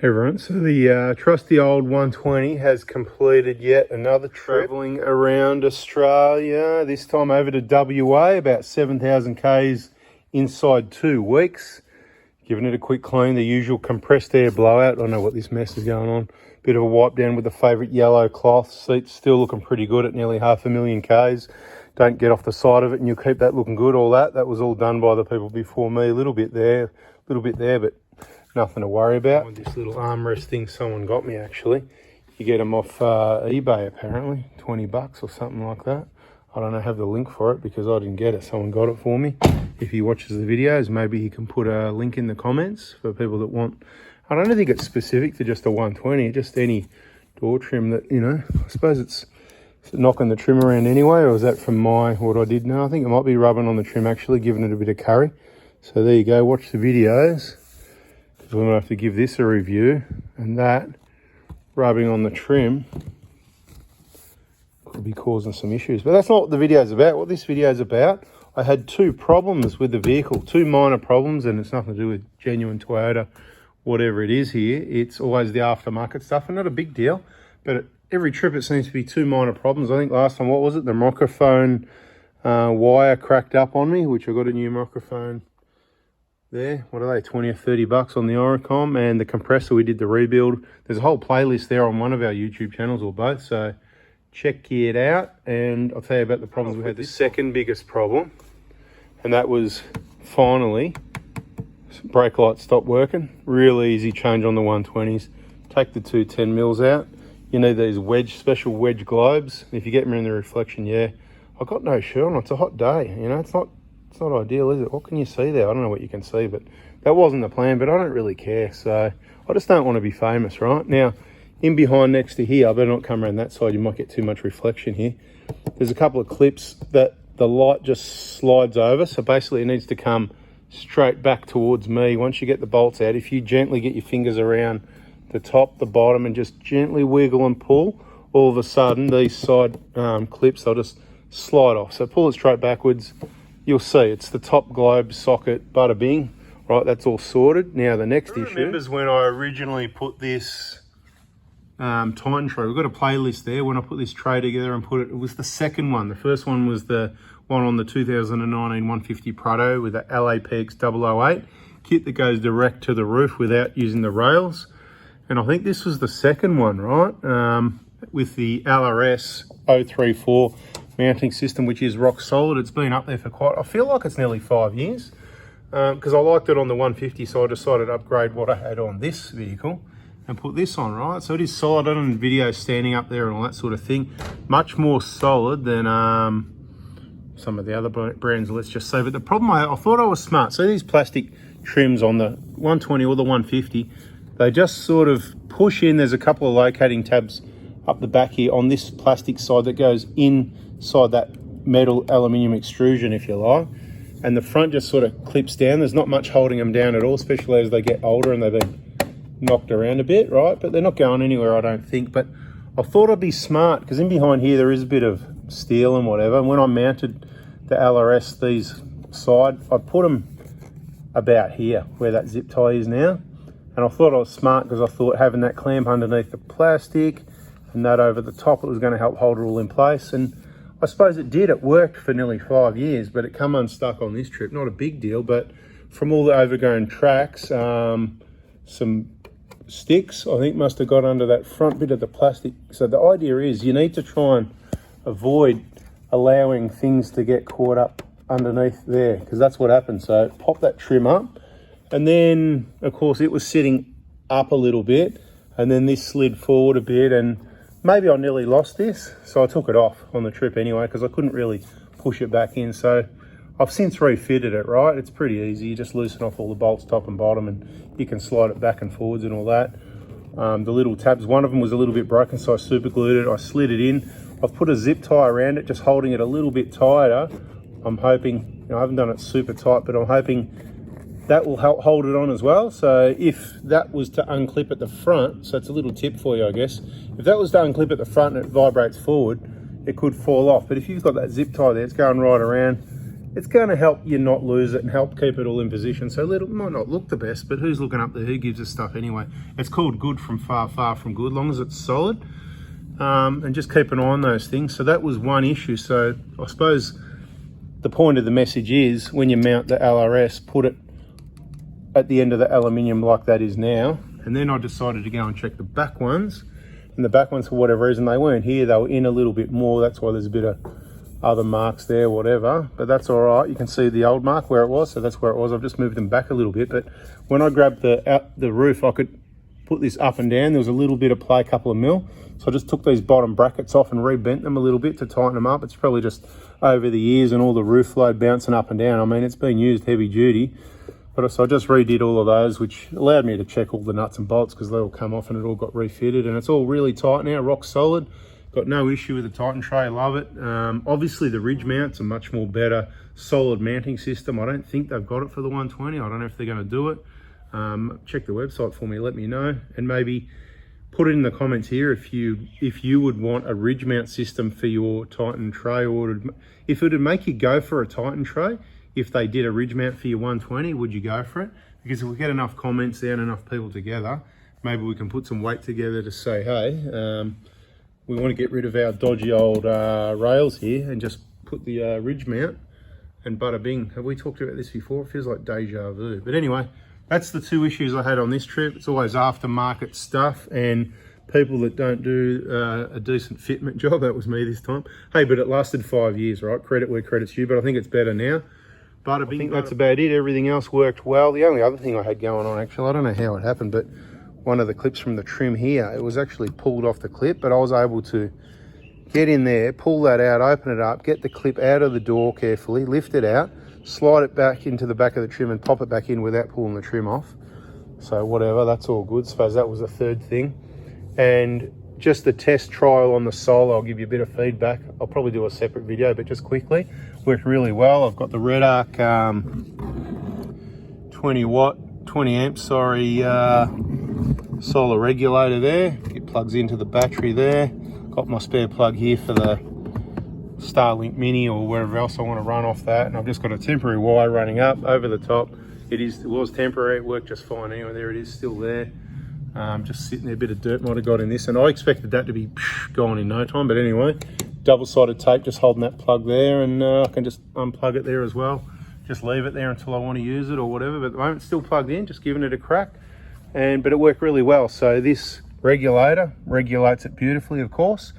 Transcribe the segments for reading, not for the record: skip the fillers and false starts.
Everyone, so the trusty old 120 has completed yet another trip travelling around Australia, this time over to WA, about 7,000 k's inside 2 weeks. Giving it a quick clean, the usual compressed air blowout. I don't know what this mess is going on. Bit of a wipe down with the favourite yellow cloth. Seats still looking pretty good at nearly 500,000 k's. Don't get off the side of it and you'll keep that looking good. All that was all done by the people before me. A little bit there, but nothing to worry about. This little armrest thing someone got me actually. You get them off eBay apparently, 20 bucks or something like that. I don't know, have the link for it because I didn't get it. Someone got it for me. If he watches the videos, maybe he can put a link in the comments for people that want. I don't think it's specific to just a 120, just any door trim that, you know, I suppose it's knocking the trim around anyway, or is that from what I did know? I think it might be rubbing on the trim actually, giving it a bit of curry. So there you go, watch the videos. We're going to have to give this a review, and that rubbing on the trim could be causing some issues. But that's not what the video is about. What this video is about, I had 2 problems with the vehicle, 2 minor problems, and it's nothing to do with genuine Toyota, whatever it is here. It's always the aftermarket stuff, and not a big deal. But every trip it seems to be 2 minor problems. I think last time, what was it? The microphone wire cracked up on me, which I got a new microphone there. What are they, 20 or 30 bucks on the Oricom, and the compressor, we did the rebuild. There's a whole playlist there on one of our YouTube channels or both, so check it out. And I'll tell you about the problems we had. The second biggest problem, and that was finally brake lights stopped working. Real easy change on the 120s. Take the 2 10 mils out. You need these special wedge globes. If you get them in the reflection, yeah. I got no shirt on. It's a hot day, you know. It's not ideal, is it? What can you see there? I don't know what you can see, but that wasn't the plan, but I don't really care. So I just don't want to be famous, right? Now, in behind next to here, I better not come around that side. You might get too much reflection here. There's a couple of clips that the light just slides over. So basically it needs to come straight back towards me. Once you get the bolts out, if you gently get your fingers around the top, the bottom, and just gently wiggle and pull, all of a sudden these side clips, they'll just slide off. So pull it straight backwards. You'll see it's the top globe socket, bada bing. Right, that's all sorted. Now the next issue. Remembers when I originally put this Titan tray? We've got a playlist there. When I put this tray together and it was the second one. The first one was the one on the 2019 150 Prado with the LAPX 008 kit that goes direct to the roof without using the rails. And I think this was the second one, right? With the LRS 034 mounting system, which is rock solid. It's been up there for I feel like it's nearly 5 years, because I liked it on the 150, so I decided to upgrade what I had on this vehicle and put this on, right? So it is solid. I done videos standing up there and all that sort of thing. Much more solid than some of the other brands, let's just say. But the problem, I thought I was smart. So these plastic trims on the 120 or the 150, they just sort of push in. There's a couple of locating tabs up the back here on this plastic side that goes inside that metal aluminium extrusion, if you like, and the front just sort of clips down. There's not much holding them down at all, especially as they get older and they've been knocked around a bit, right? But they're not going anywhere, I don't think. But I thought I'd be smart, because in behind here there is a bit of steel and whatever, and when I mounted the LRS these side, I put them about here where that zip tie is now, and I thought I was smart because I thought having that clamp underneath the plastic and that over the top, it was going to help hold it all in place. And I suppose it did. It worked for nearly 5 years, but it come unstuck on this trip. Not a big deal, but from all the overgrown tracks, some sticks I think must have got under that front bit of the plastic. So the idea is you need to try and avoid allowing things to get caught up underneath there, because that's what happened. So pop that trim up, and then of course it was sitting up a little bit, and then this slid forward a bit, and maybe I nearly lost this, so I took it off on the trip anyway, because I couldn't really push it back in. So I've since refitted it, right? It's pretty easy. You just loosen off all the bolts top and bottom, and you can slide it back and forwards and all that. The little tabs, one of them was a little bit broken, so I super glued it. I slid it in. I've put a zip tie around it, just holding it a little bit tighter. I'm hoping, you know, I haven't done it super tight, but I'm hoping that will help hold it on as well. So if that was to unclip at the front, so it's a little tip for you, I guess. If that was to unclip at the front and it vibrates forward, it could fall off. But if you've got that zip tie there, it's going right around, it's going to help you not lose it and help keep it all in position. So it might not look the best, but who's looking up there? Who gives us stuff anyway? It's called good from far, far from good, as long as it's solid. And just keep an eye on those things. So that was one issue. So I suppose the point of the message is, when you mount the LRS, put it at the end of the aluminium like that is now. And then I decided to go and check the back ones. And the back ones, for whatever reason, they weren't here. They were in a little bit more. That's why there's a bit of other marks there, whatever. But that's all right. You can see the old mark where it was. So that's where it was. I've just moved them back a little bit. But when I grabbed the roof, I could put this up and down. There was a little bit of play, a couple of mil. So I just took these bottom brackets off and rebent them a little bit to tighten them up. It's probably just over the years and all the roof load bouncing up and down. I mean, it's been used heavy duty. But so I just redid all of those, which allowed me to check all the nuts and bolts because they all come off and it all got refitted. And it's all really tight now, rock solid. Got no issue with the Titan tray, love it. Obviously the ridge mounts are much more better, solid mounting system. I don't think they've got it for the 120. I don't know if they're going to do it. Check the website for me, let me know. And maybe put it in the comments here if you would want a ridge mount system for your Titan tray, or if it would make you go for a Titan tray. If they did a ridge mount for your 120, would you go for it? Because if we get enough comments there and enough people together, maybe we can put some weight together to say, hey, we want to get rid of our dodgy old rails here and just put the ridge mount, and bada bing. Have we talked about this before? It feels like deja vu. But anyway, that's the two issues I had on this trip. It's always aftermarket stuff and people that don't do a decent fitment job. That was me this time. Hey, but it lasted 5 years, right? Credit where credit's due, but I think it's better now. Bada bing, I think that's about it. Everything else worked well. The only other thing I had going on, actually, I don't know how it happened, but one of the clips from the trim here, it was actually pulled off the clip, but I was able to get in there, pull that out, open it up, get the clip out of the door carefully, lift it out, slide it back into the back of the trim and pop it back in without pulling the trim off. So whatever, that's all good. Suppose that was the third thing. And just the test trial on the solo, I'll give you a bit of feedback. I'll probably do a separate video, but just quickly, worked really well. I've got the Red Arc 20 amp, solar regulator there. It plugs into the battery there. Got my spare plug here for the Starlink Mini or wherever else I want to run off that. And I've just got a temporary wire running up over the top. It was temporary, it worked just fine anyway. There it is, still there. Just sitting there, a bit of dirt might have got in this, and I expected that to be gone in no time. But anyway, double-sided tape just holding that plug there, and I can just unplug it there as well. Just leave it there until I want to use it or whatever. But at the moment it's still plugged in, just giving it a crack. But it worked really well. So this regulator regulates it beautifully, of course,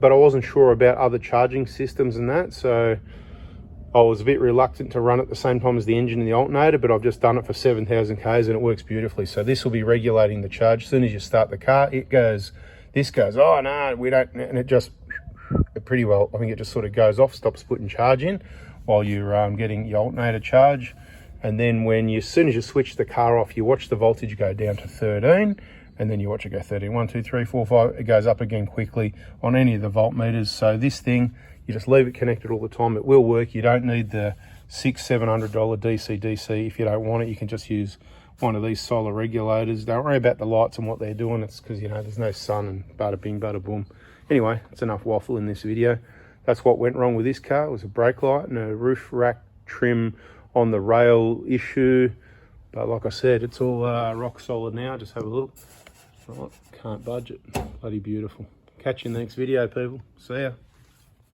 but I wasn't sure about other charging systems and that, so I was a bit reluctant to run at the same time as the engine and the alternator, but I've just done it for 7,000 Ks and it works beautifully. So this will be regulating the charge. As soon as you start the car, this goes, oh no, we don't, and it just, pretty well, I think it just sort of goes off, stops putting charge in while you're getting your alternator charge. And then as soon as you switch the car off, you watch the voltage go down to 13, and then you watch it go 13, 1, 2, 3, 4, 5, it goes up again quickly on any of the voltmeters. So this thing, you just leave it connected all the time. It will work. You don't need the $600-700 DC. If you don't want it, you can just use one of these solar regulators. Don't worry about the lights and what they're doing. It's because, there's no sun and bada bing, bada boom. Anyway, it's enough waffle in this video. That's what went wrong with this car. It was a brake light and a roof rack trim on the rail issue. But like I said, it's all rock solid now. Just have a look. Right, can't budge it. Bloody beautiful. Catch you in the next video, people. See ya.